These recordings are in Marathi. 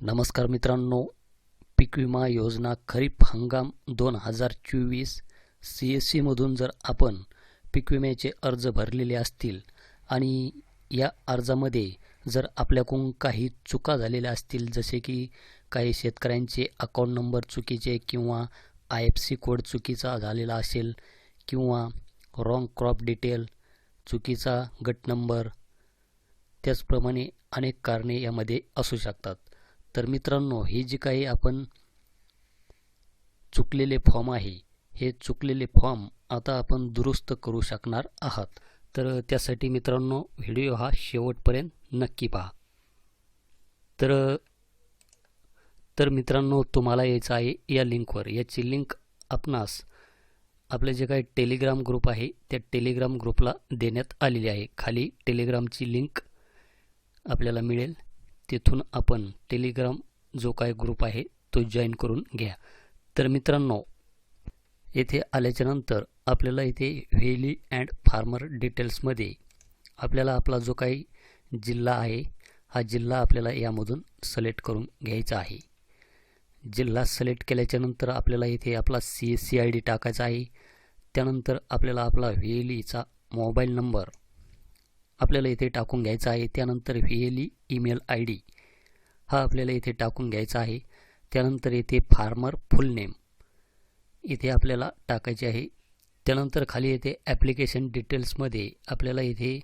नमस्कार मित्रांनो, पीक विमा योजना खरीप हंगाम 2024 CSCमधून जर आपण पीक विम्याचे अर्ज भरलेले असतील आणि या अर्जामध्ये जर आपल्याकडून काही चुका झालेल्या असतील, जसे की काही शेतकऱ्यांचे अकाउंट नंबर चुकीचे किंवा IFSC कोड चुकीचा झालेला असेल किंवा रॉंग क्रॉप डिटेल, चुकीचा गट नंबर, त्याचप्रमाणे अनेक कारणे यामध्ये असू शकतात. तर मित्रांनो, हे जे काही आपण चुकलेले फॉर्म आहे, हे चुकलेले फॉर्म आता आपण दुरुस्त करू शकणार आहात. तर त्यासाठी मित्रांनो, व्हिडिओ हा शेवटपर्यंत नक्की पहा. तर मित्रांनो, तुम्हाला यायचं आहे या लिंकवर. याची लिंक आपणास आपले जे काही टेलिग्राम ग्रुप आहे त्या टेलिग्राम ग्रुपला देण्यात आलेली आहे. खाली टेलिग्रामची लिंक आपल्याला मिळेल, तिथून आपण टेलिग्राम जो काही ग्रुप आहे तो जॉईन करून घ्या. तर मित्रांनो, येथे आल्याच्यानंतर आपल्याला इथे व्हेली अँड फार्मर डिटेल्समध्ये आपल्याला आपला जो काही जिल्हा आहे हा जिल्हा आपल्याला यामधून सिलेक्ट करून घ्यायचा आहे. जिल्हा सिलेक्ट केल्याच्यानंतर आपल्याला इथे आपला CSC ID टाकायचा आहे. त्यानंतर आपल्याला आपला व्हेलीचा मोबाईल नंबर आपल्याला इथे टाकून घ्यायचा आहे. त्यानंतर व्हेली ईमेल ID हा आपल्याला इथे टाकून घ्यायचा आहे. त्यानंतर इथे फार्मर फुल नेम इथे आपल्याला टाकायचे आहे. त्यानंतर खाली येथे ॲप्लिकेशन डिटेल्समध्ये आपल्याला इथे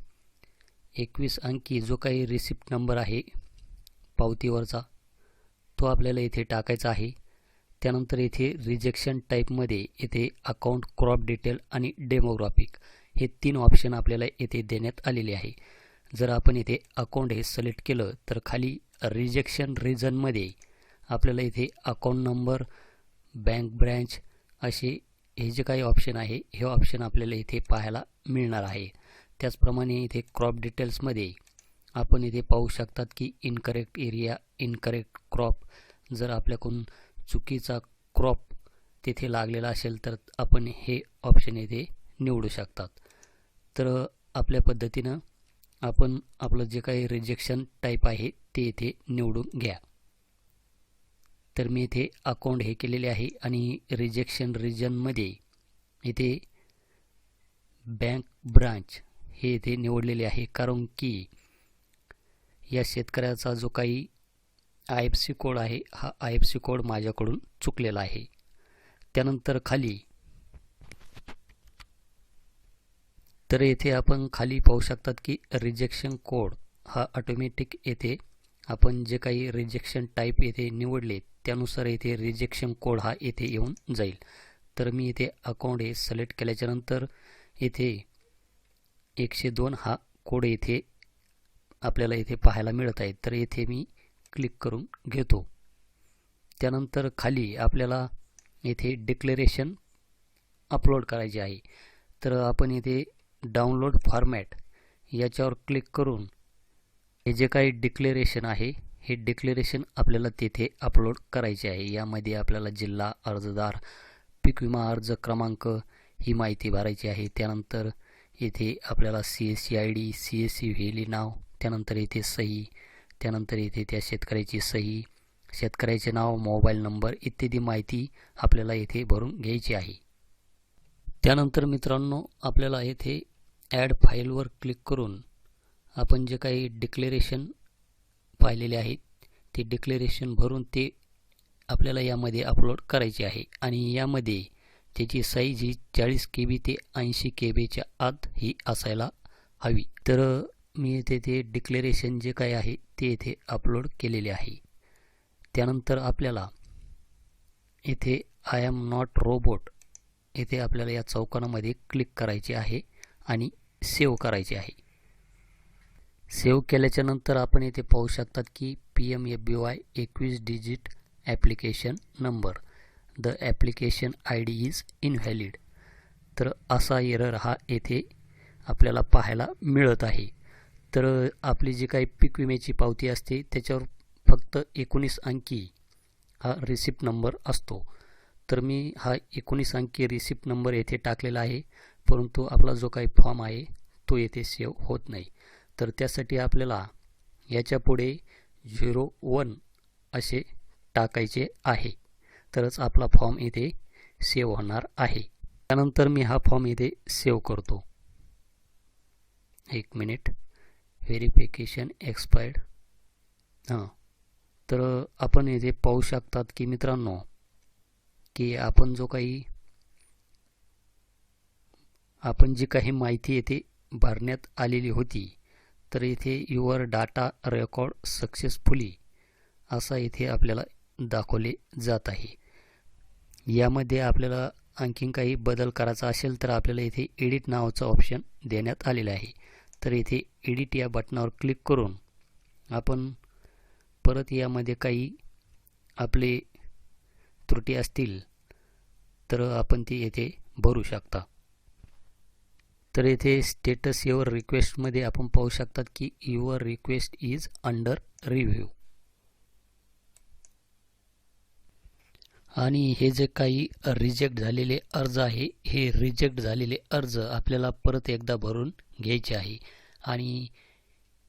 21 अंकी जो काही रिसिप्ट नंबर आहे पावतीवरचा तो आपल्याला इथे टाकायचा आहे. त्यानंतर इथे रिजेक्शन टाईपमध्ये इथे अकाउंट, क्रॉप डिटेल आणि डेमोग्राफिक हे 3 ऑप्शन आपल्याला इथे देण्यात आलेले आहे. जर आपण इथे अकाउंट हे सिलेक्ट केलं तर खाली रिजेक्शन रिजनमध्ये आपल्याला इथे अकाउंट नंबर, बँक ब्रँच असे हे जे काही ऑप्शन आहे हे ऑप्शन आपल्याला इथे पाहायला मिळणार आहे. त्याचप्रमाणे इथे क्रॉप डिटेल्समध्ये आपण इथे पाहू शकतात की इनकरेक्ट एरिया, इनकरेक्ट क्रॉप, जर आपल्याकडून चुकीचा क्रॉप तिथे लागलेला असेल तर आपण हे ऑप्शन इथे निवडू शकतात. तर आपल्या पद्धतीनं आपण आपलं जे काही रिजेक्शन टाईप आहे ते इथे निवडून घ्या. तर मी इथे अकाउंट हे केलेले आहे आणि रिजेक्शन रिजनमध्ये इथे बँक ब्रांच हे इथे निवडलेले आहे, कारण की या शेतकऱ्याचा जो काही IFSC कोड आहे हा IFSC कोड माझ्याकडून चुकलेला आहे. त्यानंतर खाली तर येथे आपण खाली पाहू शकतात की रिजेक्शन कोड हा ऑटोमॅटिक येथे आपण जे काही रिजेक्शन टाईप येथे निवडले त्यानुसार येथे रिजेक्शन कोड हा येथे येऊन जाईल. तर मी इथे अकाउंट हे सिलेक्ट केल्याच्यानंतर येथे 102 हा कोड येथे आपल्याला इथे पाहायला मिळत आहे. तर येथे मी क्लिक करून घेतो. त्यानंतर खाली आपल्याला येथे डिक्लेरेशन अपलोड करायचे आहे. तर आपण इथे डाउनलोड फॉर्मॅट याच्यावर क्लिक करून हे जे काही डिक्लेरेशन आहे हे डिक्लेरेशन आपल्याला तिथे अपलोड करायचे आहे. यामध्ये आपल्याला जिल्हा, अर्जदार, पीक विमा अर्ज क्रमांक ही माहिती भरायची आहे. त्यानंतर येथे आपल्याला CSC ID, CSC व्हेली नाव, त्यानंतर येथे सही, त्यानंतर येथे त्या शेतकऱ्याची सही, शेतकऱ्याचे नाव, मोबाईल नंबर इत्यादी माहिती आपल्याला येथे भरून घ्यायची आहे. त्यानंतर मित्रांनो, आपल्याला येथे ॲड फाईलवर क्लिक करून आपण जे काही डिक्लेरेशन पाहिलेले आहेत ते डिक्लेरेशन भरून ते आपल्याला यामध्ये अपलोड करायचे आहे. आणि यामध्ये त्याची साईज ही 40 KB ते 80 KBच्या आत ही असायला हवी. तर मी येथे ते डिक्लेरेशन जे काही आहे ते येथे अपलोड केलेले आहे. त्यानंतर आपल्याला इथे आय एम नॉट रोबोट येथे आपल्याला या चौकोनामध्ये क्लिक करायचे आहे आणि सेव्ह करायचे आहे. सेव्ह केल्याच्यानंतर आपण इथे पाहू शकतात की PMFBY 21 digit application number, the application ID is invalid. तर असा एरर हा येथे आपल्याला पाहायला मिळत आहे. तर आपली जी काही पीक विम्याची पावती असते त्याच्यावर फक्त 19 अंकी हा रिसिप्ट नंबर असतो. तर मी हा 19 अंकी रिसिप्ट नंबर येथे टाकलेला आहे, परंतु आपला जो काही फॉर्म आहे तो येथे सेव्ह होत नाही. तर त्यासाठी आपल्याला याच्या पुढे 01 असे टाकायचे आहे, तरच आपला फॉर्म इथे सेव्ह होणार आहे. त्यानंतर मी हा फॉर्म इथे सेव्ह करतो. 1 मिनिट. Verification expired. तर आपण इथे पाहू शकतात की मित्रांनो की आपण जी काही माहिती येथे भरण्यात आलेली होती, तर इथे युअर डाटा रेकॉर्ड सक्सेसफुली असा इथे आपल्याला दाखवले जात आहे. यामध्ये आपल्याला आणखीन काही बदल करायचा असेल तर आपल्याला इथे एडिट नावाचं ऑप्शन देण्यात आलेलं आहे. तर इथे एडिट या बटनावर क्लिक करून आपण परत यामध्ये काही आपले त्रुटी असतील तर आपण ती येथे भरू शकता. तर येथे स्टेटस युअर रिक्वेस्टमध्ये आपण पाहू शकतात की your request is under review. आणि हे जे काही रिजेक्ट झालेले अर्ज आहे, हे रिजेक्ट झालेले अर्ज आपल्याला परत एकदा भरून घ्यायचे आहे. आणि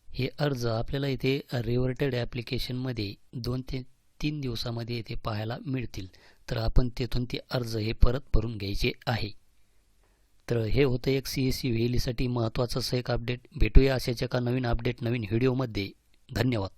हे अर्ज आपल्याला इथे रिव्हर्टेड ॲप्लिकेशनमध्ये 2 ते 3 दिवसामध्ये इथे पाहायला मिळतील. तर आपण तेथून ते अर्ज हे परत भरून घ्यायचे आहे. तर हे होतं एक CSE व्हेलीसाठी महत्त्वाचं असं एक अपडेट. भेटूया अशाच एका नवीन अपडेट नवीन व्हिडिओमध्ये. धन्यवाद.